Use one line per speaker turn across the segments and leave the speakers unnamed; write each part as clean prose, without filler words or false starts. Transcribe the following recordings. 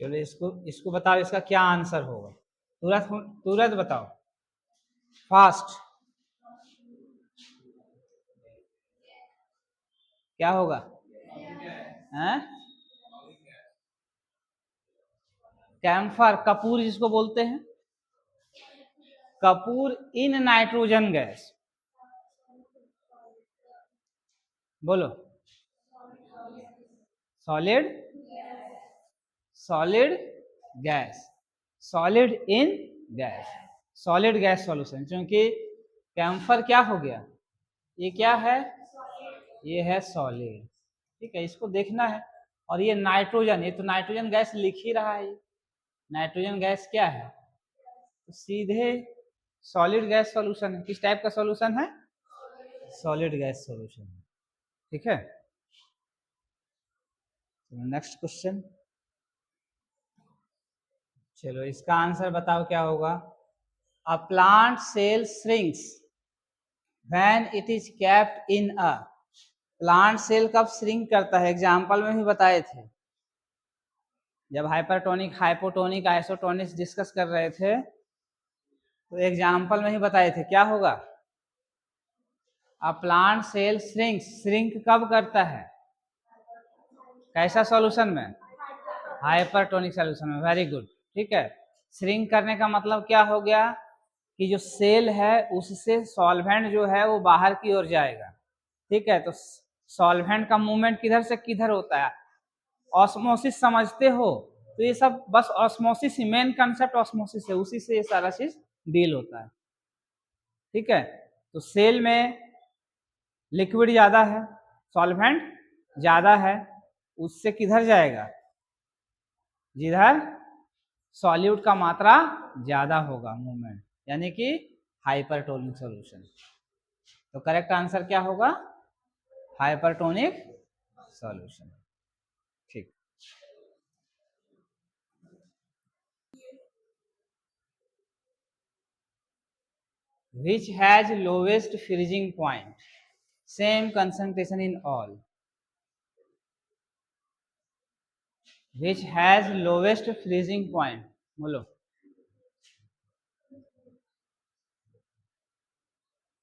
चलो इसको इसको बताओ, इसका क्या आंसर होगा, तुरंत तुरंत बताओ, फास्ट। क्या होगा? हैं? कैम्फर, कपूर जिसको बोलते हैं, कपूर इन नाइट्रोजन गैस। बोलो। Solid, solid gas, solid in gas, solid gas solution. क्योंकि कैम्फर क्या हो गया, ये क्या है, ये है सॉलिड। ठीक है, इसको देखना है। और ये नाइट्रोजन, ये तो नाइट्रोजन गैस लिख ही रहा है। नाइट्रोजन गैस क्या है, तो सीधे सॉलिड गैस सॉल्यूशन है। किस टाइप का सॉल्यूशन है? सॉलिड गैस सॉल्यूशन है। ठीक है, नेक्स्ट क्वेश्चन। चलो इसका आंसर बताओ क्या होगा। A plant cell shrinks when it is kept in a, plant cell कब श्रिंक करता है, एग्जाम्पल में भी बताए थे जब हाइपरटोनिक, हाइपोटोनिक, आइसोटोनिक डिस्कस कर रहे थे, तो एग्जाम्पल में ही बताए थे क्या होगा। A plant cell shrinks, shrink कब करता है, कैसा सॉल्यूशन में, हाइपरटोनिक सॉल्यूशन में। Very good. ठीक है, श्रिंक करने का मतलब क्या हो गया कि जो सेल है उससे सॉल्वेंट जो है वो बाहर की ओर जाएगा। ठीक है, तो सॉल्वेंट का मूवमेंट किधर से किधर होता है, ऑस्मोसिस समझते हो, तो ये सब बस ऑस्मोसिस ही, मेन कंसेप्ट ऑस्मोसिस है, उसी से ये सारा चीज डील होता है। ठीक है, तो सेल में लिक्विड ज्यादा है, सॉल्वेंट ज्यादा है, उससे किधर जाएगा, जिधर सॉल्यूट का मात्रा ज्यादा होगा मूवमेंट, यानी कि हाइपरटोनिक सॉल्यूशन। तो करेक्ट आंसर क्या होगा, हाइपरटोनिक सॉल्यूशन। ठीक, which has lowest freezing point, same concentration in all, which has lowest freezing point, बोलो।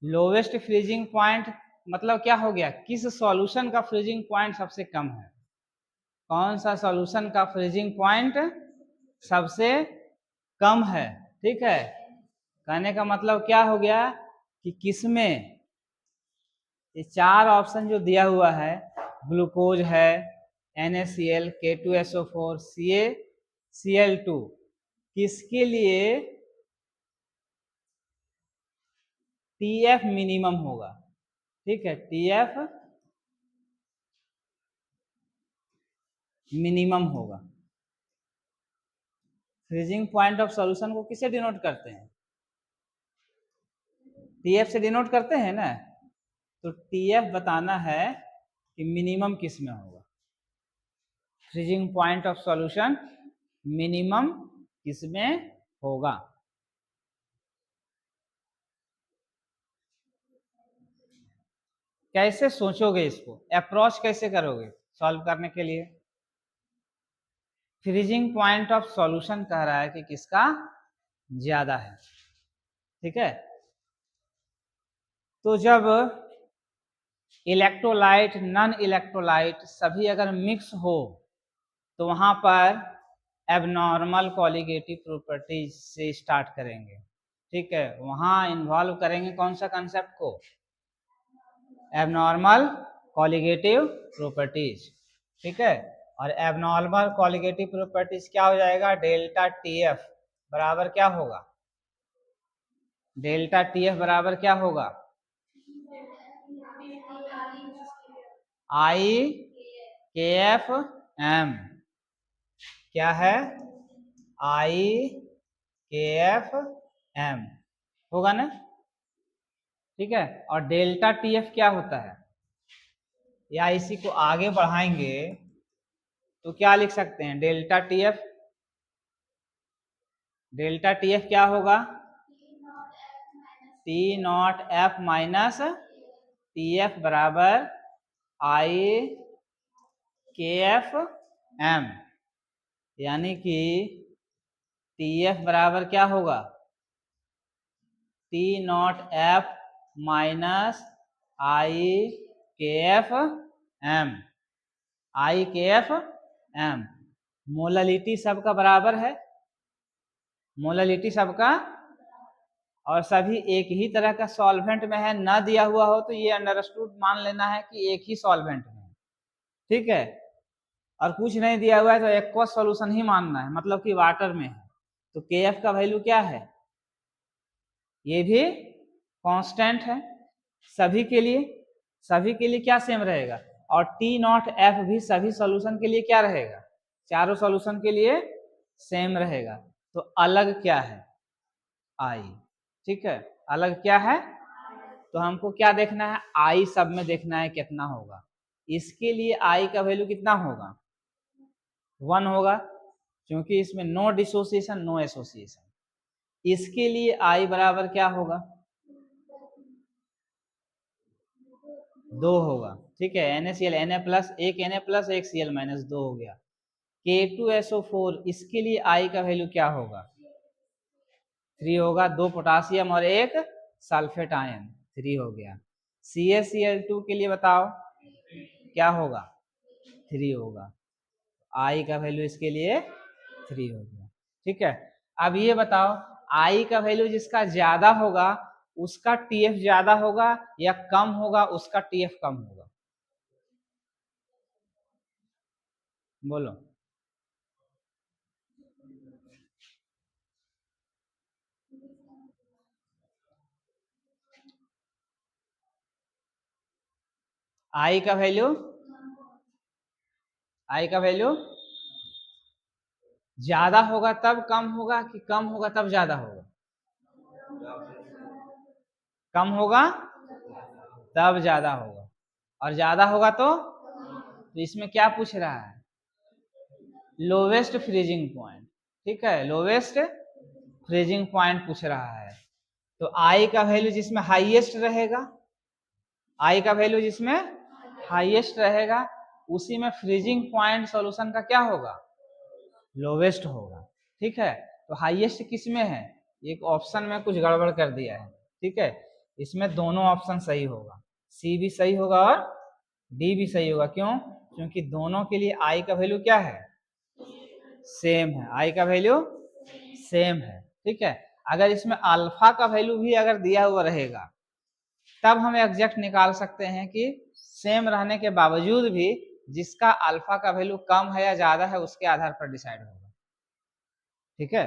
लोवेस्ट फ्रीजिंग पॉइंट मतलब क्या हो गया, किस सॉल्यूशन का फ्रीजिंग पॉइंट सबसे कम है, कौन सा सॉल्यूशन का फ्रीजिंग पॉइंट सबसे कम है। ठीक है, कहने का मतलब क्या हो गया कि किसमें, ये चार ऑप्शन जो दिया हुआ है, ग्लूकोज है, NaCl, K2SO4, CaCl2, किसके लिए TF मिनिमम होगा। ठीक है, TF मिनिमम होगा। फ्रीजिंग पॉइंट ऑफ सॉल्यूशन को किसे डिनोट करते हैं, TF से डिनोट करते हैं ना, तो TF बताना है कि मिनिमम किस में होगा, freezing point of solution minimum किस में होगा। कैसे सोचोगे इसको, अप्रोच कैसे करोगे सॉल्व करने के लिए, फ्रीजिंग पॉइंट ऑफ सॉल्यूशन कह रहा है कि किसका ज्यादा है। ठीक है, तो जब इलेक्ट्रोलाइट, नॉन इलेक्ट्रोलाइट सभी अगर मिक्स हो तो वहां पर एबनॉर्मल कॉलिगेटिव प्रॉपर्टीज से स्टार्ट करेंगे। ठीक है, वहां इन्वॉल्व करेंगे कौन सा कंसेप्ट को, एबनॉर्मल कॉलिगेटिव प्रॉपर्टीज। ठीक है, और एबनॉर्मल कॉलिगेटिव प्रॉपर्टीज क्या हो जाएगा, डेल्टा TF बराबर क्या होगा, डेल्टा TF बराबर क्या होगा, IKFM। क्या है, IKFM होगा ना। ठीक है, और डेल्टा TF क्या होता है, या इसी को आगे बढ़ाएंगे तो क्या लिख सकते हैं, डेल्टा TF क्या होगा, T0F माइनस TF बराबर IKFM। यानी कि TF बराबर क्या होगा, T not F minus IKF M, IKF M। Molality सबका बराबर है, मोललिटी सबका, और सभी एक ही तरह का सॉल्वेंट में है, ना दिया हुआ हो तो ये अंडरस्टूड मान लेना है कि एक ही सॉल्वेंट में है, ठीक है। और कुछ नहीं दिया हुआ है तो एक्वस सॉल्यूशन ही मानना है, मतलब कि वाटर में है। तो KF का वैल्यू क्या है, ये भी कांस्टेंट है सभी के लिए, सभी के लिए क्या सेम रहेगा। और T नॉट F भी सभी सॉल्यूशन के लिए क्या रहेगा, चारों सॉल्यूशन के लिए सेम रहेगा। तो अलग क्या है, I, ठीक है, अलग क्या है। तो हमको क्या देखना है, I सब में देखना है कितना होगा। इसके लिए I का वैल्यू कितना होगा, 1 होगा, क्योंकि इसमें नो डिसोसिएशन नो एसोसिएशन। इसके लिए I बराबर क्या होगा, 2 होगा, ठीक है। NaCl Na प्लस, एक Na प्लस एक Cl माइनस 2 हो गया। K2SO4, इसके लिए I का वैल्यू क्या होगा, 3 होगा, 2 पोटासियम और एक सल्फेट आयन, 3 हो गया। CaCl2 के लिए बताओ क्या होगा, 3 होगा, I का वैल्यू इसके लिए 3 हो गया, ठीक है। अब ये बताओ I का वैल्यू जिसका ज्यादा होगा उसका TF ज्यादा होगा या कम होगा उसका TF कम होगा, बोलो। I का वैल्यू, I का वैल्यू ज्यादा होगा तब कम होगा कि कम होगा तब ज्यादा होगा, कम होगा तब ज्यादा होगा, और ज्यादा होगा तो इसमें क्या पूछ रहा है, लोवेस्ट फ्रीजिंग पॉइंट, ठीक है, लोवेस्ट फ्रीजिंग पॉइंट पूछ रहा है। तो I का वैल्यू जिसमें हाईएस्ट रहेगा, I का वैल्यू जिसमें हाईएस्ट रहेगा उसी में फ्रीजिंग पॉइंट सॉल्यूशन का क्या होगा, लोवेस्ट होगा, ठीक है। तो हाईएस्ट किस में है, एक ऑप्शन में कुछ गड़बड़ कर दिया है, ठीक है। इसमें दोनों ऑप्शन सही होगा, सी भी सही होगा और डी भी सही होगा। क्यों, क्योंकि दोनों के लिए I का वैल्यू क्या है, सेम है, I का वैल्यू सेम है, ठीक है। अगर इसमें अल्फा का वैल्यू भी अगर दिया हुआ रहेगा तब हम एग्जैक्ट निकाल सकते हैं कि सेम रहने के बावजूद भी जिसका अल्फा का वैल्यू कम है या ज्यादा है उसके आधार पर डिसाइड होगा, ठीक है।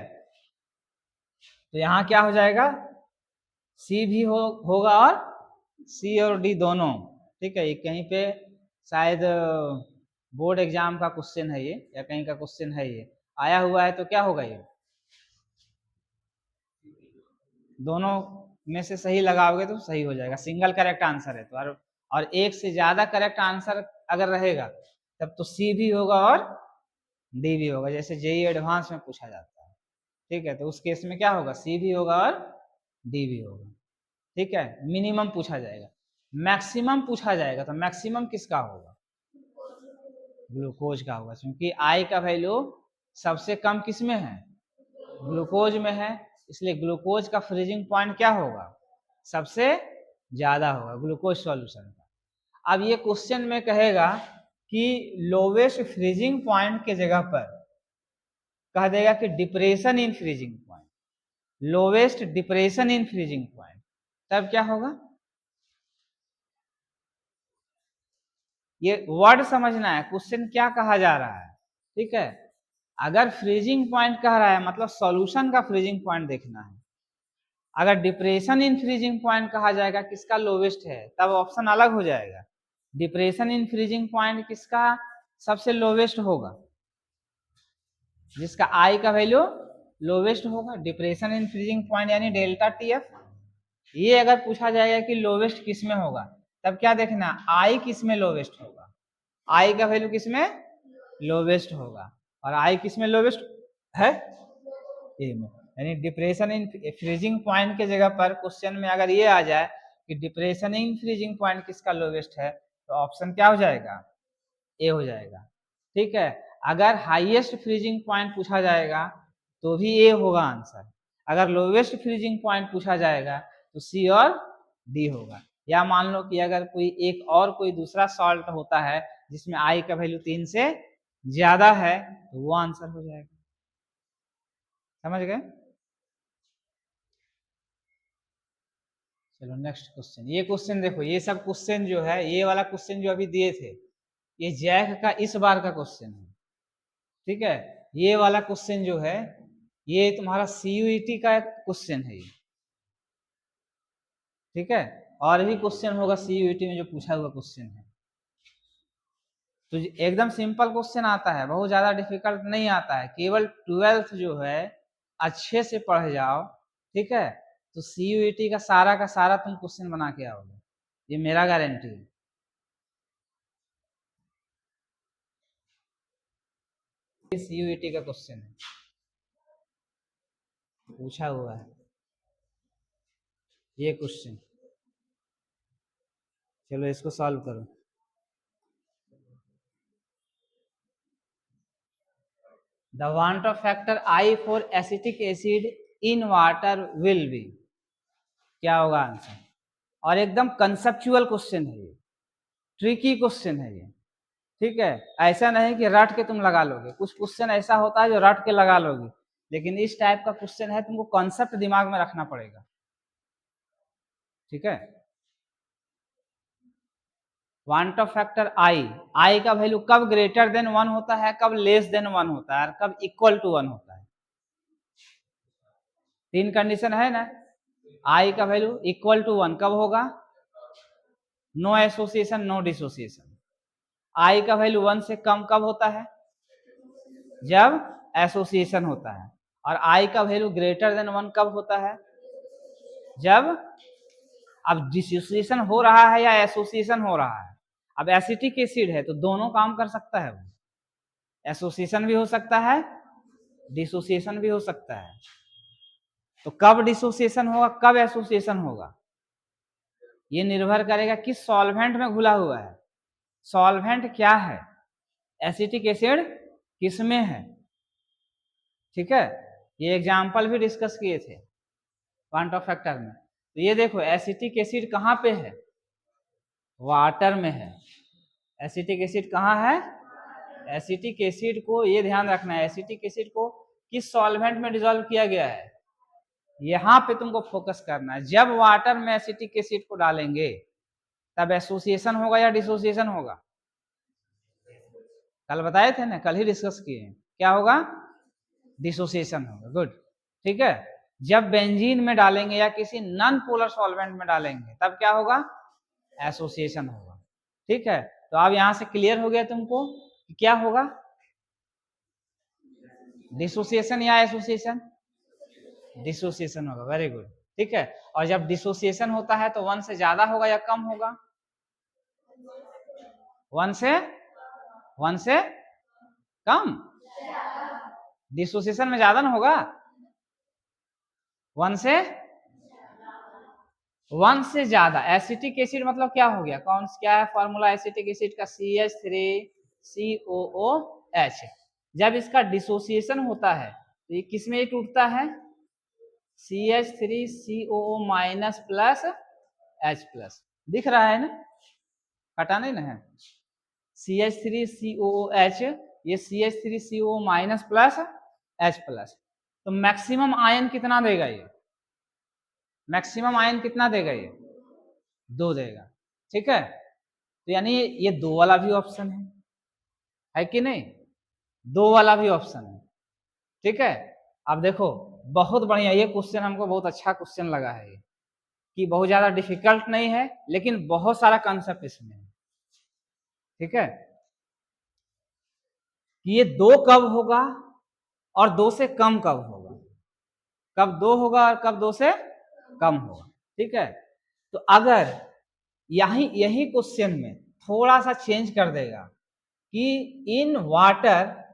तो यहाँ क्या हो जाएगा, सी भी होगा और सी और डी दोनों, ठीक है। ये कहीं पे शायद बोर्ड एग्जाम का क्वेश्चन है ये, या कहीं का क्वेश्चन है ये आया हुआ है, तो क्या होगा, ये दोनों में से सही लगाओगे तो सही हो जाएगा, सिंगल करेक्ट आंसर है तो। और एक से ज्यादा करेक्ट आंसर अगर रहेगा तब तो सी भी होगा और डी भी होगा, जैसे जेईई एडवांस में पूछा जाता है, ठीक है। तो उस केस में क्या होगा, सी भी होगा और डी भी होगा, ठीक है। मिनिमम पूछा जाएगा, मैक्सिमम पूछा जाएगा तो मैक्सिमम किसका होगा, ग्लूकोज का होगा, क्योंकि I का वैल्यू सबसे कम किस में है, ग्लूकोज में है, इसलिए ग्लूकोज का फ्रीजिंग पॉइंट क्या होगा, सबसे ज्यादा होगा ग्लूकोज सॉल्यूशन का। अब ये क्वेश्चन में कहेगा कि लोवेस्ट फ्रीजिंग पॉइंट के जगह पर कह देगा कि depression in freezing point, lowest depression in freezing point, तब क्या होगा, ये वर्ड समझना है, क्वेश्चन क्या कहा जा रहा है, ठीक है। अगर फ्रीजिंग पॉइंट कह रहा है मतलब सॉल्यूशन का फ्रीजिंग पॉइंट देखना है। अगर डिप्रेशन इन फ्रीजिंग पॉइंट कहा जाएगा किसका लोवेस्ट है तब ऑप्शन अलग हो जाएगा, डिप्रेशन इन फ्रीजिंग पॉइंट किसका सबसे लोवेस्ट होगा, जिसका I का वैल्यू लोवेस्ट होगा, डिप्रेशन इन फ्रीजिंग पॉइंट यानी डेल्टा TF। ये अगर पूछा जाएगा कि लोवेस्ट किस में होगा तब क्या देखना, I किस में लोवेस्ट होगा, I का वैल्यू किस में लोवेस्ट होगा, और I किस में लोवेस्ट है, ए में। यानी डिप्रेशन इन फ्रीजिंग पॉइंट के जगह पर क्वेश्चन में अगर ये आ जाए कि डिप्रेशन इन फ्रीजिंग पॉइंट किसका लोवेस्ट है तो ऑप्शन क्या हो जाएगा, ए हो जाएगा, ठीक है। अगर हाईएस्ट फ्रीजिंग पॉइंट पूछा जाएगा तो भी ए होगा आंसर, अगर लोवेस्ट फ्रीजिंग पॉइंट पूछा जाएगा तो सी और डी होगा। या मान लो कि अगर कोई एक और कोई दूसरा सॉल्ट होता है जिसमें आई का वैल्यू 3 से ज्यादा है तो वो आंसर हो जाएगा। समझ गए? चलो नेक्स्ट क्वेश्चन। ये क्वेश्चन देखो, ये सब क्वेश्चन जो है, ये वाला क्वेश्चन जो अभी दिए थे ये जैक का इस बार का क्वेश्चन है, ठीक है। ये वाला क्वेश्चन जो है ये तुम्हारा सीयूईटी का क्वेश्चन है ये, ठीक है। और भी क्वेश्चन होगा सीयूईटी में जो पूछा हुआ क्वेश्चन है। तो एकदम सिंपल क्वेश्चन आता है, बहुत ज्यादा डिफिकल्ट नहीं आता है, केवल 12th जो है अच्छे से पढ़ जाओ, ठीक है, तो सीयूईटी का सारा तुम क्वेश्चन बना के आओगे, ये मेरा गारंटी है। सीयूईटी का क्वेश्चन है, पूछा हुआ है ये क्वेश्चन। चलो इसको सॉल्व करो। The want of factor I for acetic acid in water will be, क्या होगा आंसर? और एकदम कंसेप्चुअल क्वेश्चन है ये, ट्रिकी क्वेश्चन है ये, ठीक है। ऐसा नहीं कि रट के तुम लगा लोगे, कुछ क्वेश्चन ऐसा होता है जो रट के लगा लोगे, लेकिन इस टाइप का क्वेश्चन है तुमको कॉन्सेप्ट दिमाग में रखना पड़ेगा, ठीक है। वांट ऑफ फैक्टर आई का वैल्यू कब ग्रेटर देन 1 होता है, कब लेस देन 1 होता है, और कब इक्वल टू 1 होता है। तीन कंडीशन है ना। आई का वैल्यू इक्वल टू 1 कब होगा? No association no dissociation. I का वैल्यू 1 से कम कब होता है? जब एसोसिएशन होता है। और आई का वैल्यू ग्रेटर देन 1 कब होता है? जब अब डिसोसिएशन हो रहा है या एसोसिएशन हो रहा है। अब एसिटिक एसिड है तो दोनों काम कर सकता है, वो एसोसिएशन भी हो सकता है, डिसोसिएशन भी हो सकता है। तो कब डिसोसिएशन होगा, कब एसोसिएशन होगा, ये निर्भर करेगा किस सॉल्वेंट में घुला हुआ है। सॉल्वेंट क्या है, एसिटिक एसिड किसमें है, ठीक है। ये एग्जाम्पल भी डिस्कस किए थे क्वांट ऑफ फैक्टर में। तो ये देखो एसिटिक एसिड कहाँ पे है? वाटर में है। एसिटिक एसिड कहाँ है? एसिटिक एसिड को ये ध्यान रखना है, एसिटिक एसिड को किस सॉल्वेंट में डिसॉल्व किया गया है, यहाँ पे तुमको फोकस करना है। जब वाटर में एसिटिक एसिड को डालेंगे तब एसोसिएशन होगा या डिसोसिएशन होगा? कल बताए थे ना, कल ही डिस्कस किए हैं, क्या होगा? डिसोसिएशन होगा। गुड, ठीक है। जब बेंजीन में डालेंगे या किसी नॉन पोलर सॉल्वेंट में डालेंगे तब क्या होगा? एसोसिएशन होगा, ठीक है। तो अब यहां से क्लियर हो गया तुमको कि क्या होगा, डिसोसिएशन या एसोसिएशन? डिसोसिएशन होगा। वेरी गुड, ठीक है। और जब डिसोसिएशन होता है तो 1 से ज्यादा होगा या कम होगा? 1 से कम। डिसोसिएशन में ज्यादा ना होगा, 1 से ज्यादा। एसिटिक एसिड मतलब क्या हो गया, कौन क्या है फॉर्मूला एसिटिक एसिड का? CH3COOH। जब इसका डिसोसिएशन होता है तो ये किस में टूटता है? CH3COO minus plus H plus. दिख रहा है ना, हटा नहीं ना है। CH3COOH, ये CH3CO minus plus H plus. तो मैक्सिमम आयन कितना देगा ये? मैक्सिमम आयन कितना देगा ये? 2 देगा, ठीक है। तो यानी ये 2 वाला भी ऑप्शन है कि नहीं? 2 वाला भी ऑप्शन है, ठीक है। अब देखो बहुत बढ़िया, ये क्वेश्चन हमको बहुत अच्छा क्वेश्चन लगा है ये, कि बहुत ज्यादा डिफिकल्ट नहीं है लेकिन बहुत सारा कंसेप्ट इसमें है, ठीक है। कि ये 2 कब होगा और 2 से कम कब होगा, कब 2 होगा और कब 2 से कम होगा, ठीक है। तो अगर यही क्वेश्चन में थोड़ा सा चेंज कर देगा कि इन वाटर,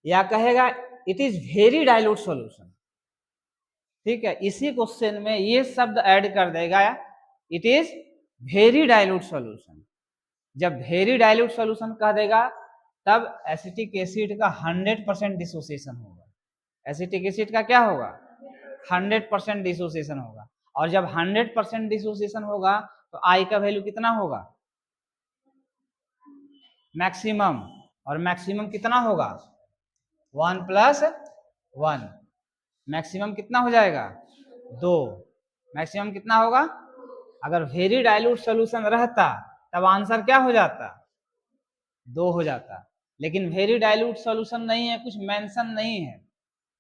या कहेगा it is very dilute solution, ठीक है। इसी क्वेश्चन में ये शब्द ऐड कर देगा, it is very dilute solution. जब वेरी डाइल्यूट सॉल्यूशन कह देगा तब एसिटिक एसिड का 100% डिसोसिएशन होगा। एसिटिक एसिड का क्या होगा? 100% डिसोसिएशन होगा। और जब 100% डिसोसिएशन होगा तो आई का वैल्यू कितना होगा? मैक्सिमम। और मैक्सिमम कितना होगा? 1 + 1। मैक्सिमम कितना हो जाएगा? 2। मैक्सिमम कितना होगा? अगर वेरी डाइल्यूट सॉल्यूशन रहता तब आंसर क्या हो जाता? 2 हो जाता। लेकिन वेरी डाइल्यूट सॉल्यूशन नहीं है, कुछ मेंशन नहीं है,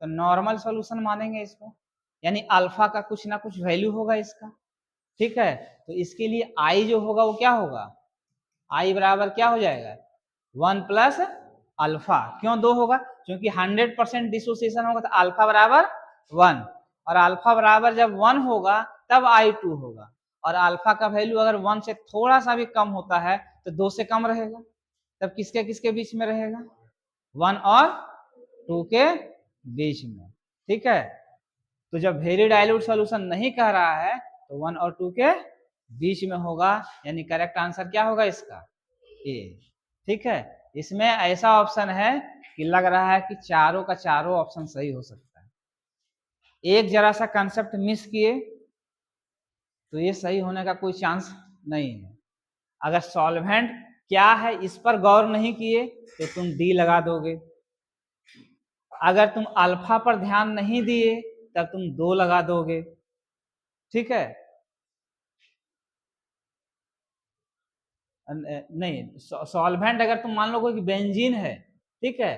तो नॉर्मल सॉल्यूशन मानेंगे इसको, यानी अल्फा का कुछ ना कुछ वैल्यू होगा इसका। ठीक है, तो इसके लिए आई जो होगा वो क्या होगा? आई बराबर क्या हो जाएगा? 1 + अल्फा। क्यों 2 होगा? क्योंकि 100% डिसोसिएशन होगा तो अल्फा बराबर 1, और अल्फा बराबर जब 1 होगा तब I2 होगा, और अल्फा का वैल्यू अगर 1 से थोड़ा सा भी कम होता है तो 2 से कम रहेगा, तब किसके किसके बीच में रहेगा? 1 और 2 के बीच में। ठीक है, तो जब वेरी डाइल्यूट सॉल्यूशन नहीं कह रहा है तो 1 और 2 के बीच में होगा, यानी करेक्ट आंसर क्या होगा इसका? ए। ठीक है, इसमें ऐसा ऑप्शन है कि लग रहा है कि चारों का चारों ऑप्शन सही हो सकता है। एक जरा सा कंसेप्ट मिस किए तो ये सही होने का कोई चांस नहीं है। अगर सॉल्वेंट क्या है इस पर गौर नहीं किए तो तुम डी लगा दोगे। अगर तुम अल्फा पर ध्यान नहीं दिए तब तुम 2 लगा दोगे। ठीक है, नहीं, सॉल्वेंट अगर तुम मान लो कोई बेंजीन है, ठीक है,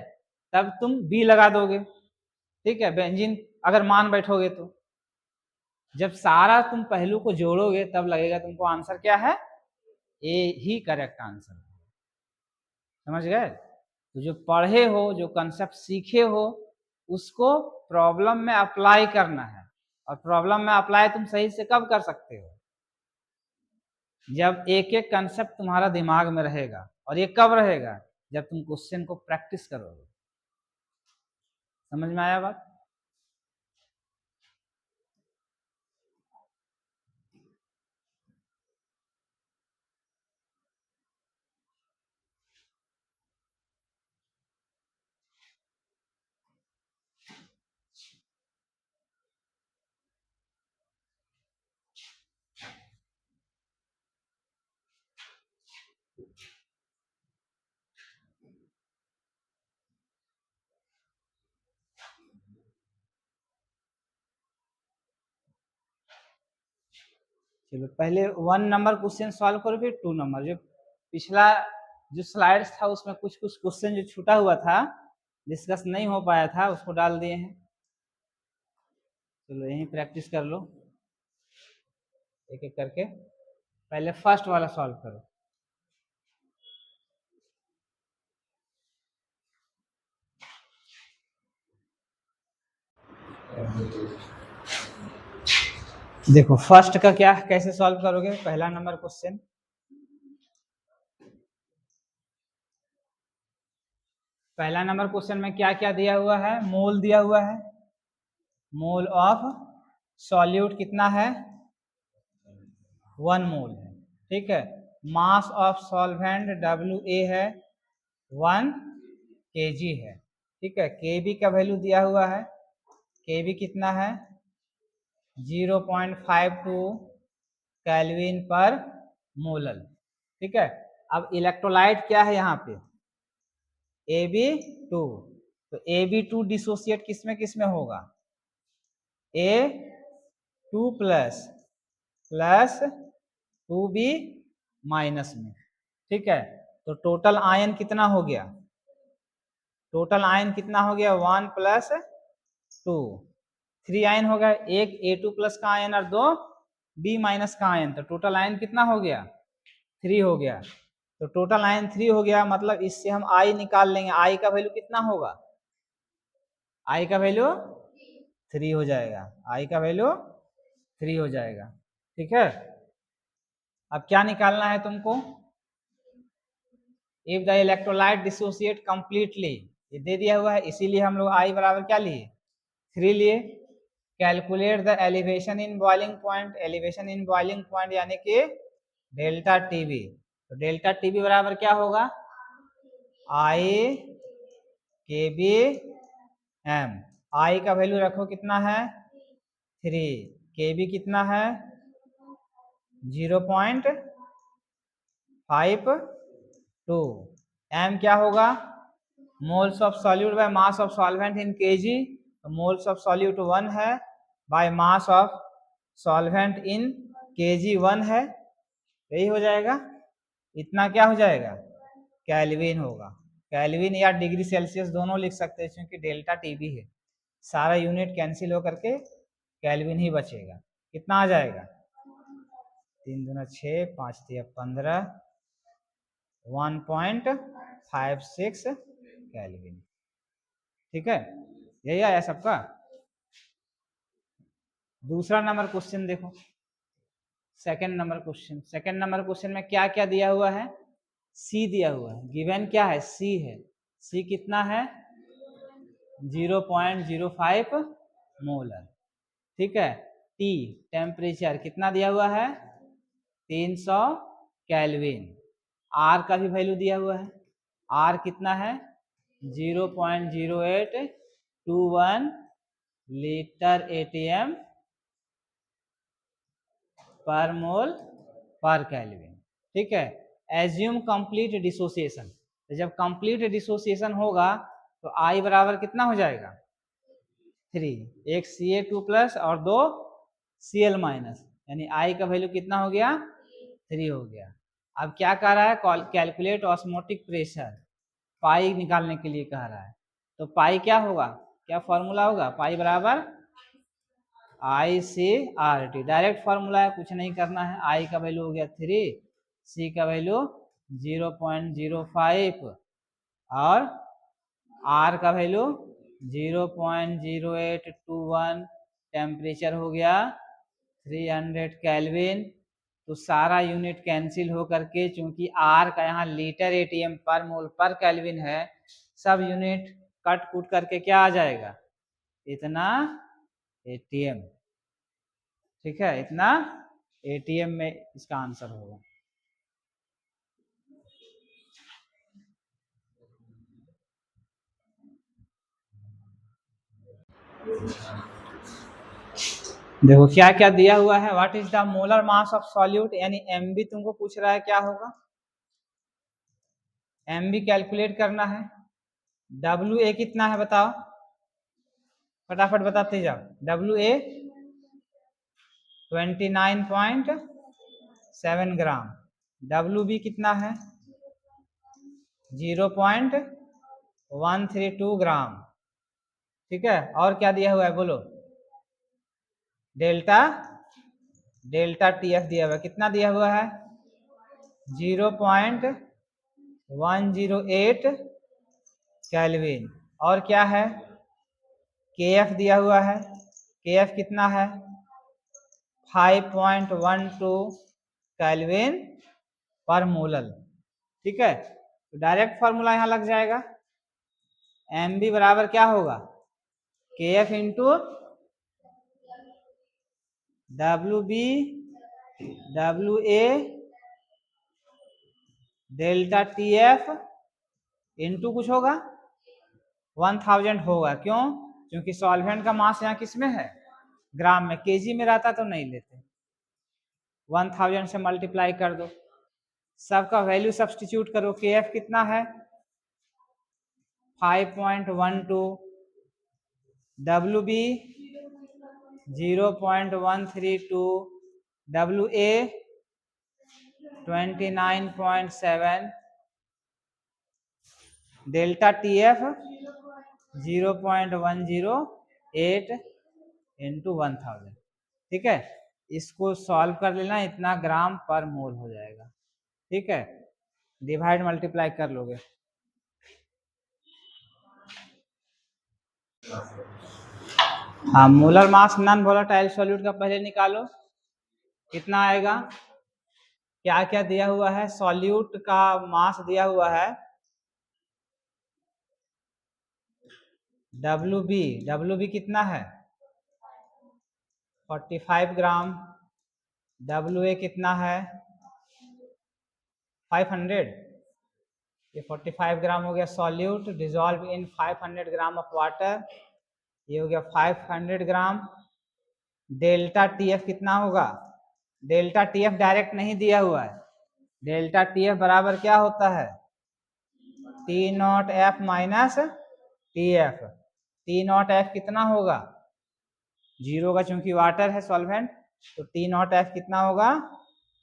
तब तुम बी लगा दोगे। ठीक है, बेंजीन अगर मान बैठोगे तो जब सारा तुम पहलू को जोड़ोगे तब लगेगा तुमको आंसर क्या है? ए ही करेक्ट आंसर। समझ गए? तो जो पढ़े हो, जो कंसेप्ट सीखे हो, उसको प्रॉब्लम में अप्लाई करना है। और प्रॉब्लम में अप्लाई तुम सही से कब कर सकते हो? जब एक एक कंसेप्ट तुम्हारा दिमाग में रहेगा। और ये कब रहेगा? जब तुम क्वेश्चन को प्रैक्टिस करोगे। समझ में आया बात? चलो पहले 1 नंबर क्वेश्चन सॉल्व करो, फिर 2 नंबर। जो पिछला जो स्लाइड्स था उसमें कुछ कुछ क्वेश्चन जो छूटा हुआ था, डिस्कस नहीं हो पाया था, उसको डाल दिए हैं। चलो यहीं प्रैक्टिस कर लो एक एक करके। पहले फर्स्ट वाला सॉल्व करो। देखो फर्स्ट का क्या कैसे सॉल्व करोगे? पहला नंबर क्वेश्चन, पहला नंबर क्वेश्चन में क्या क्या दिया हुआ है? मोल दिया हुआ है। मोल ऑफ सॉल्यूट कितना है? 1 मोल है। ठीक है, मास ऑफ सॉल्वेंट WA है 1 kg है। ठीक है, KB का वैल्यू दिया हुआ है। KB कितना है? 0.52 केल्विन पर मोलल। ठीक है, अब इलेक्ट्रोलाइट क्या है यहाँ पे? AB2। तो AB2 डिसोसिएट किसमें किसमें होगा? A2 प्लस 2B माइनस में। ठीक है, तो टोटल आयन कितना हो गया? टोटल आयन कितना हो गया? 1 + 2, 3 आयन हो गया। एक A2+ का आयन और 2 B- का आयन, तो टोटल आयन कितना हो गया? 3 हो गया। तो टोटल आयन 3 हो गया, मतलब इससे हम I निकाल लेंगे। I का वैल्यू कितना होगा? I का वैल्यू 3 हो जाएगा। I का वैल्यू 3 हो जाएगा। ठीक है, अब क्या निकालना है तुमको? If the electrolyte dissociate completely, ये दे दिया हुआ है, इसीलिए हम लोग I बराबर क्या लिए? 3 लिए। Calculate the elevation in boiling point. Elevation in boiling point यानी कि डेल्टा TB। तो डेल्टा TB बराबर क्या होगा? आई के बी एम। आई का वैल्यू रखो कितना है 3, के बी कितना है 0.52, एम क्या होगा moles of solute by mass of solvent in KG, तो मोल्स ऑफ सॉल्यूट 1 है by mass of solvent in KG 1 है, यही हो जाएगा। इतना क्या हो जाएगा केल्विन होगा, केल्विन या डिग्री सेल्सियस दोनों लिख सकते हैं क्योंकि डेल्टा टीबी है, सारा यूनिट कैंसिल होकर के केल्विन ही बचेगा। कितना आ जाएगा 3 दूना 6, 5 तिया 15, 1.56 केल्विन। ठीक है, यही आया सबका। दूसरा नंबर क्वेश्चन देखो, second number question. Second number question में क्या क्या दिया हुआ है, सी दिया हुआ है, गिवन क्या है सी है, सी कितना है 0.05 मोलर। ठीक है, टी टेम्परेचर कितना दिया हुआ है 300 केल्विन, आर का भी वैल्यू दिया हुआ है, आर कितना है 0.0821 लीटर एटीएम पर मोल पर केल्विन। ठीक है, एज्यूम कंप्लीट डिसोसिएशन, तो जब कंप्लीट डिसोसिएशन होगा तो आई बराबर कितना हो जाएगा 3, एक Ca2+ और 2 Cl-, यानी आई का वैल्यू कितना हो गया 3 हो गया। अब क्या कह रहा है कैलकुलेट ऑस्मोटिक प्रेशर, पाई निकालने के लिए कह रहा है, तो पाई क्या होगा, क्या फॉर्मूला होगा, पाई बराबर ICRT, डायरेक्ट फॉर्मूला है, कुछ नहीं करना है। आई का वैल्यू हो गया 3, सी का वैल्यू 0.05 और आर का वैल्यू 0.0821, टेम्परेचर हो गया 300 केल्विन। तो सारा यूनिट कैंसिल हो करके, चूंकि आर का यहाँ लीटर एटीएम पर मोल पर केल्विन है, सब यूनिट कट कूट करके क्या आ जाएगा इतना एटीएम। ठीक है, इतना एटीएम में इसका आंसर होगा। देखो क्या क्या दिया हुआ है, what is the molar mass of solute, यानी एमबी तुमको पूछ रहा है क्या होगा, एमबी कैलकुलेट करना है। डब्ल्यू ए कितना है बताओ, फटाफट बताते जाओ। W A 29.7 gram, W B कितना है 0.132 ग्राम। ठीक है, और क्या दिया हुआ है बोलो, डेल्टा टीएफ दिया हुआ है, कितना दिया हुआ है 0.108 केल्विन, और क्या है केएफ दिया हुआ है, केएफ कितना है 5.12 केल्विन पर मोलर। ठीक है, तो डायरेक्ट फॉर्मूला यहां लग जाएगा, एम बी बराबर क्या होगा KF into W B W A delta T F into कुछ होगा 1000 होगा। क्यों, क्योंकि सॉल्वेंट का मास यहाँ किस में है ग्राम में, केजी में रहता तो नहीं लेते, 1000 से मल्टीप्लाई कर दो, सबका वैल्यू सब्स्टिट्यूट करो, केएफ कितना है 5.12, W B 0.132, W A 29.7, delta T F 0.108 into 1000। ठीक है, इसको सॉल्व कर लेना, इतना ग्राम पर मोल हो जाएगा। ठीक है, डिवाइड मल्टीप्लाई कर लोगे। हाँ, molar mass non volatile solute का पहले निकालो, कितना आएगा, क्या क्या दिया हुआ है, सॉल्यूट का मास दिया हुआ है डब्ल्यू बी कितना है 45 ग्राम, डब्ल्यू ए कितना है 500, ये 45 ग्राम हो गया solute dissolve in 500 gram of water, ये हो गया 500 ग्राम। डेल्टा टीएफ कितना होगा? डेल्टा टीएफ डायरेक्ट नहीं दिया हुआ है, डेल्टा टीएफ बराबर क्या होता है? T not F minus T F. T not F कितना होगा? 0 का, चूंकि वाटर है सॉल्वेंट, तो टी नॉट एफ कितना होगा?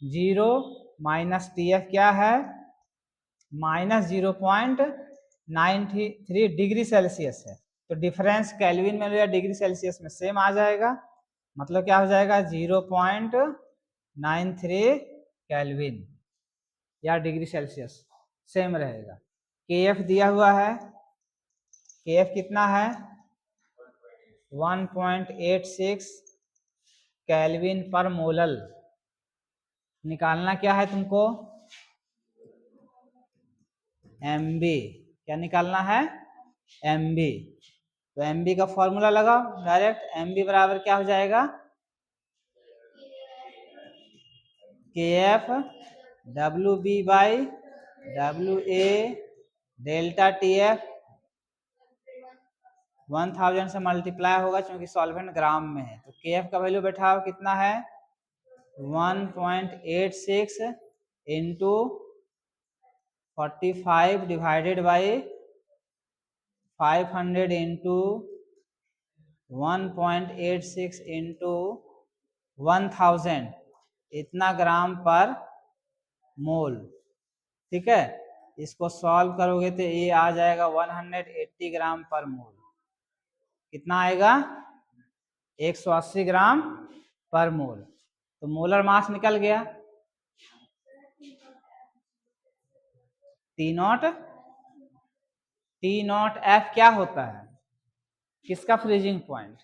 0 माइनस टी एफ क्या है? माइनस 0.93 डिग्री सेल्सियस है। तो डिफरेंस केल्विन में या डिग्री सेल्सियस में सेम आ जाएगा, मतलब क्या हो जाएगा? 0.93 केल्विन या डिग्री सेल्सियस सेम रहेगा। केएफ दिया हुआ है, केएफ कितना है? 1.86 केल्विन पर मोलल। निकालना क्या है तुमको? एमबी। क्या निकालना है? एमबी। तो एमबी का फॉर्मूला लगाओ डायरेक्ट। एमबी बराबर क्या हो जाएगा? KF W B by W A delta T F 1000 से मल्टीप्लाई होगा क्योंकि सॉल्वेंट ग्राम में है। तो केएफ का वैल्यू बैठाओ, कितना है? 1.86 into 45 divided by 500 into 1.86 into 1000, इतना ग्राम पर मोल। ठीक है, इसको सॉल्व करोगे तो ये आ जाएगा 180 ग्राम पर मोल। कितना आएगा? 180 ग्राम पर मोल। तो मोलर मास निकल गया। टी नॉट एफ क्या होता है? किसका फ्रीजिंग पॉइंट?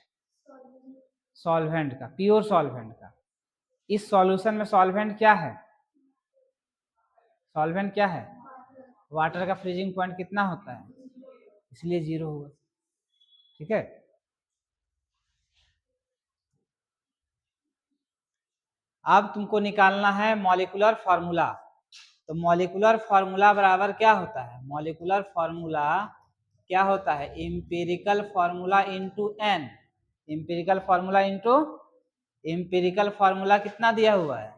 सॉल्वेंट का, प्योर सॉल्वेंट का। इस सॉल्यूशन में सॉल्वेंट क्या है? सॉल्वेंट क्या है? वाटर का फ्रीजिंग पॉइंट कितना होता है? इसलिए 0 होगा। ठीक है, अब तुमको निकालना है मॉलिक्यूलर फॉर्मूला। तो मॉलिक्यूलर फॉर्मूला बराबर क्या होता है? मॉलिक्यूलर फॉर्मूला क्या होता है? Empirical formula into n. Empirical formula into empirical formula कितना दिया हुआ है?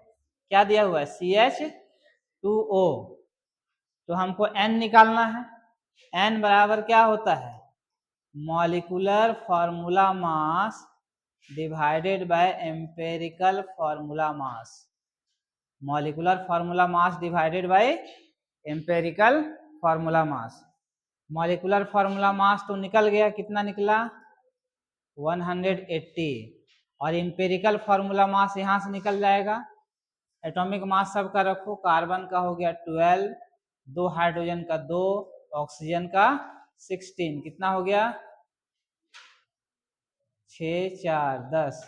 क्या दिया हुआ है? CH2O। तो हमको एन निकालना है। एन बराबर क्या होता है? Molecular formula mass divided by empirical formula mass. Molecular formula mass divided by empirical formula mass. Molecular formula mass तो निकल गया, कितना निकला? 180। और एम्पेरिकल फॉर्मूला मास यहाँ से निकल जाएगा। एटॉमिक मास सबका रखो। कार्बन का हो गया 12, 2 हाइड्रोजन का 2, ऑक्सीजन का 16, कितना हो गया? 6 4 10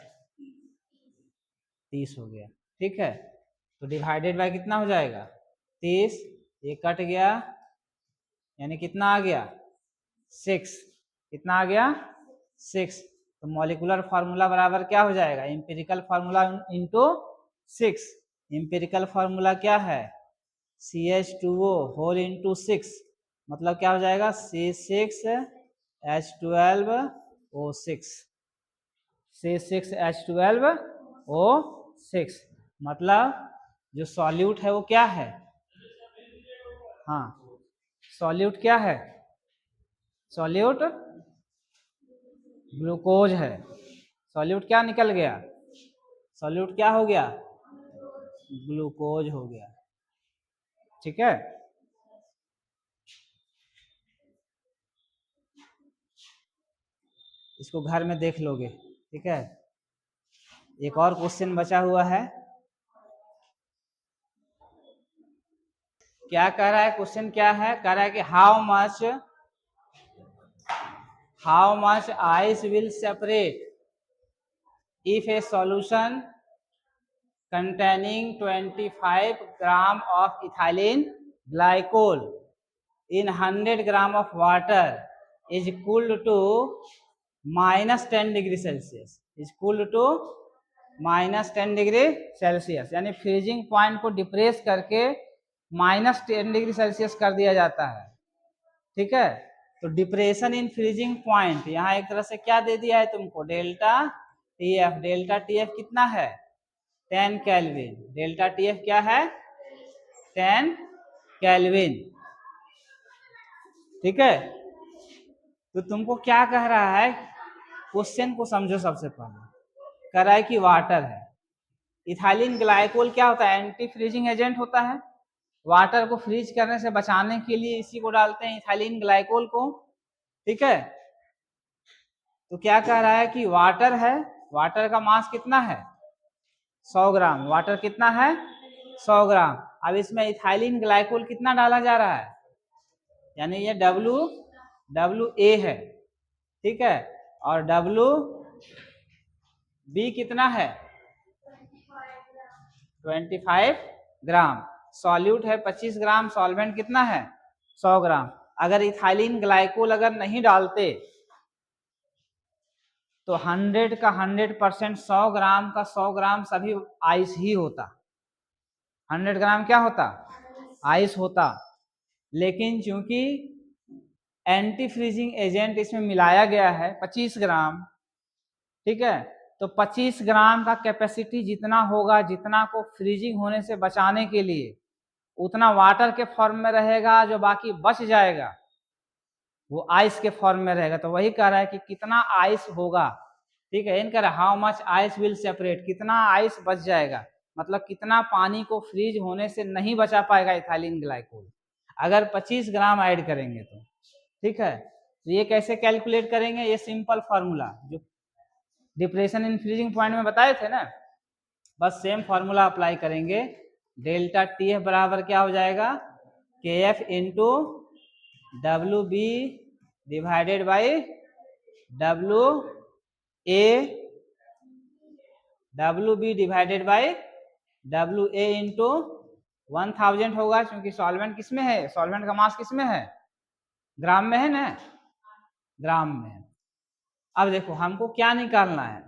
30 हो गया। ठीक है, तो डिवाइडेड बाय कितना हो जाएगा? 30। ये कट गया, यानी कितना आ गया? 6। कितना आ गया? 6। तो मॉलिक्यूलर फार्मूला बराबर क्या हो जाएगा? Empirical formula into 6। Empirical formula क्या है? CH2O होल इंटू 6, मतलब क्या हो जाएगा? C6H12O6। C6H12O6, मतलब जो सॉल्यूट है वो क्या है? हाँ, सॉल्यूट क्या है? सॉल्यूट ग्लूकोज है। सॉल्यूट क्या निकल गया? सॉल्यूट क्या हो गया? ग्लूकोज हो गया। ठीक है, इसको घर में देख लोगे। ठीक है, एक और क्वेश्चन बचा हुआ है। क्या कह रहा है? क्वेश्चन क्या है? कह रहा है कि how much ice will separate if a solution containing 25 gram of ethylene glycol in 100 gram of water is cooled to -10 degree Celsius, is cooled to -10 degree Celsius, यानी फ्रीजिंग पॉइंट को डिप्रेस करके -10 degree Celsius कर दिया जाता है। ठीक है, तो डिप्रेशन इन फ्रीजिंग पॉइंट यहाँ एक तरह से क्या दे दिया है तुमको, delta T F. Delta T F कितना है, 10 केल्विन। डेल्टा टी एफ क्या है, 10 केल्विन। ठीक है, तो तुमको क्या कह रहा है, क्वेश्चन को समझो। सबसे पहले कह रहा है कि वाटर है, इथाइलिन ग्लाइकोल क्या होता है, एंटी फ्रीजिंग एजेंट होता है। वाटर को फ्रीज करने से बचाने के लिए इसी को डालते हैं, इथाइलिन ग्लाइकोल को। ठीक है, तो क्या कह रहा है कि वाटर है, वाटर का मास कितना है, 100 ग्राम। वाटर कितना है, 100 ग्राम। अब इसमें इथाइलिन ग्लाइकोल कितना डाला जा रहा है, यानी ये WA है। ठीक है, और WB कितना है, 25 ग्राम। सॉल्यूट है 25 ग्राम, सॉल्वेंट कितना है, 100 ग्राम। अगर इथाइलिन ग्लाइकोल अगर नहीं डालते तो 100 का 100%, 100 ग्राम का 100 ग्राम सभी आइस ही होता। 100 ग्राम क्या होता, आइस होता। लेकिन चूंकि एंटी फ्रीजिंग एजेंट इसमें मिलाया गया है 25 ग्राम, ठीक है, तो 25 ग्राम का कैपेसिटी जितना होगा, जितना को फ्रीजिंग होने से बचाने के लिए, उतना वाटर के फॉर्म में रहेगा, जो बाकी बच जाएगा वो आइस के फॉर्म में रहेगा। तो वही कह रहा है कि कितना आइस होगा। ठीक है, इनका how much ice will separate, कितना आइस बच जाएगा, मतलब कितना पानी को फ्रीज होने से नहीं बचा पाएगा इथाइलिन ग्लाइकोल, अगर 25 ग्राम ऐड करेंगे तो। ठीक है, तो ये कैसे कैलकुलेट करेंगे, ये सिंपल फार्मूला जो डिप्रेशन इन फ्रीजिंग पॉइंट में बताए थे ना, बस सेम फार्मूला अप्लाई करेंगे। डेल्टा टी एफ बराबर क्या हो जाएगा, के F into WB divided by WB divided by WA into 1000 होगा, क्योंकि सॉल्वेंट किसमें है, सॉल्वेंट का मास किसमें है, ग्राम में है ना, ग्राम में है। अब देखो हमको क्या निकालना है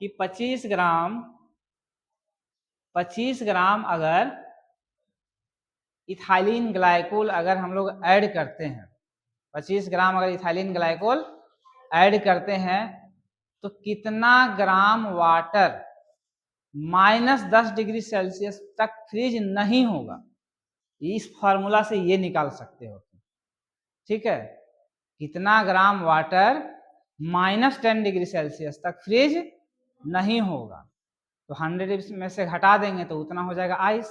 कि 25 ग्राम अगर इथाइलिन ग्लाइकोल अगर हम लोग ऐड करते हैं, 25 ग्राम अगर इथाइलिन ग्लाइकोल ऐड करते हैं, तो कितना ग्राम वाटर -10 डिग्री सेल्सियस तक फ्रीज नहीं होगा। इस फॉर्मूला से ये निकाल सकते हो। ठीक है, कितना ग्राम वाटर -10 डिग्री सेल्सियस तक फ्रीज नहीं होगा, तो 100 में से घटा देंगे तो उतना हो जाएगा आइस।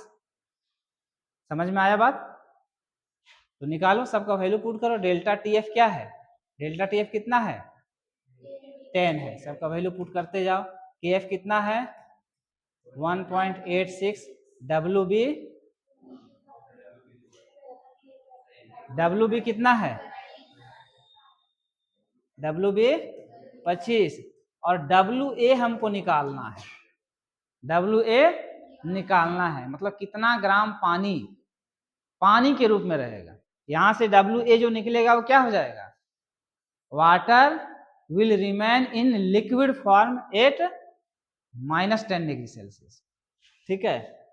समझ में आया बात, तो निकालो, सबका वैल्यू पुट करो। डेल्टा टी एफ क्या है, डेल्टा टी एफ कितना है, 10 है, सबका वैल्यू पुट करते जाओ। के एफ कितना है, 1.86, WB कितना है, WB 25, और WA हमको निकालना है, WA निकालना है, मतलब कितना ग्राम पानी के रूप में रहेगा। यहां से WA जो निकलेगा वो क्या हो जाएगा, water will remain in liquid form at -10 degree Celsius. ठीक है,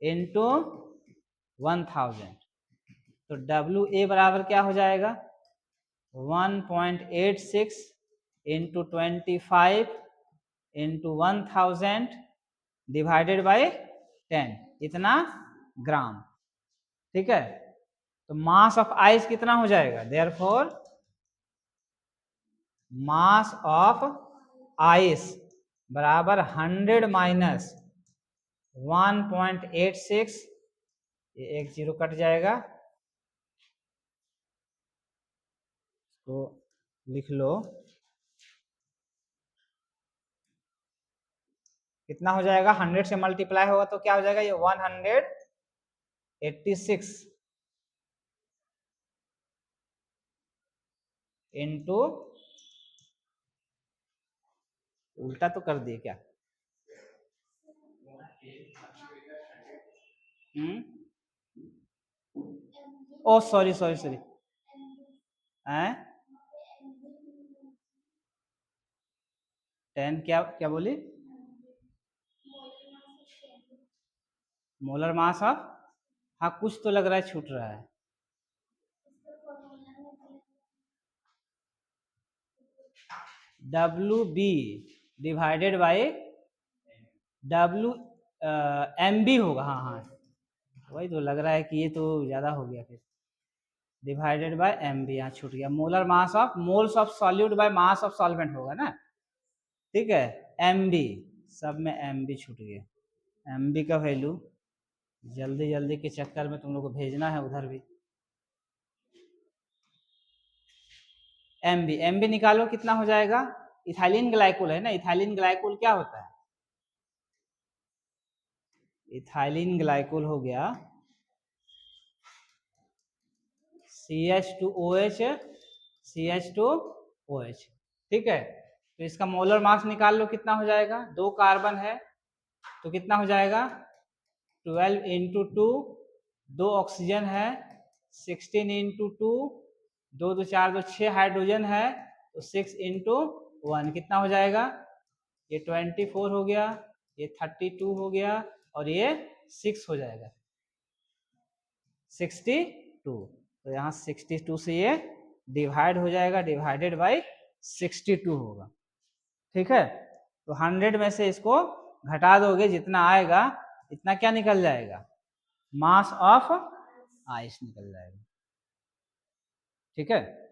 इंटू 1000, तो WA बराबर क्या हो जाएगा, 1.86 इंटू 25 इंटू 1000 डिवाइडेड बाई 10, इतना ग्राम। ठीक है, तो मास ऑफ आइस कितना हो जाएगा, देयरफॉर मास ऑफ आइस बराबर 100 माइनस 1.86, ये एक जीरो कट जाएगा, तो लिख लो कितना हो जाएगा, 100 से मल्टीप्लाई होगा तो क्या हो जाएगा, ये 186 इंटू, उल्टा तो कर दिए क्या, ओ सॉरी सॉरी सॉरी, 10 क्या क्या बोली, मोलर मास ऑफ हाँ कुछ तो लग रहा है छूट रहा है। WB divided by W MB होगा। हाँ हाँ वही तो लग रहा है कि ये तो ज़्यादा हो गया फिर। डिवाइडेड बाय MB यहाँ छूट गया। Molar mass of moles of solute by mass of solvent होगा ना, ठीक है। MB सब में MB छूट गया। MB का वैल्यू जल्दी जल्दी के चक्कर में तुम लोग को भेजना है उधर भी। MB निकालो कितना हो जाएगा। इथाइलिन ग्लाइकोल है ना, इथाइलिन ग्लाइकोल क्या होता है? इथाइलिन ग्लाइकोल हो गया CH2OH CH2OH, ठीक है। तो इसका मोलर मास निकाल लो कितना हो जाएगा। 2 कार्बन है तो कितना हो जाएगा 12 इंटू 2, 2 ऑक्सीजन है 16 इंटू 2, 2 2 4 2 6 हाइड्रोजन है तो 6 इंटू 1 कितना हो जाएगा। ये 24 हो गया, ये 32 हो गया और ये 6 हो जाएगा 62। तो यहाँ 62 से ये डिवाइड हो जाएगा, डिवाइडेड बाई 62 होगा, ठीक है। तो 100 में से इसको घटा दोगे जितना आएगा इतना क्या निकल जाएगा, मास ऑफ आइस निकल जाएगा, ठीक है।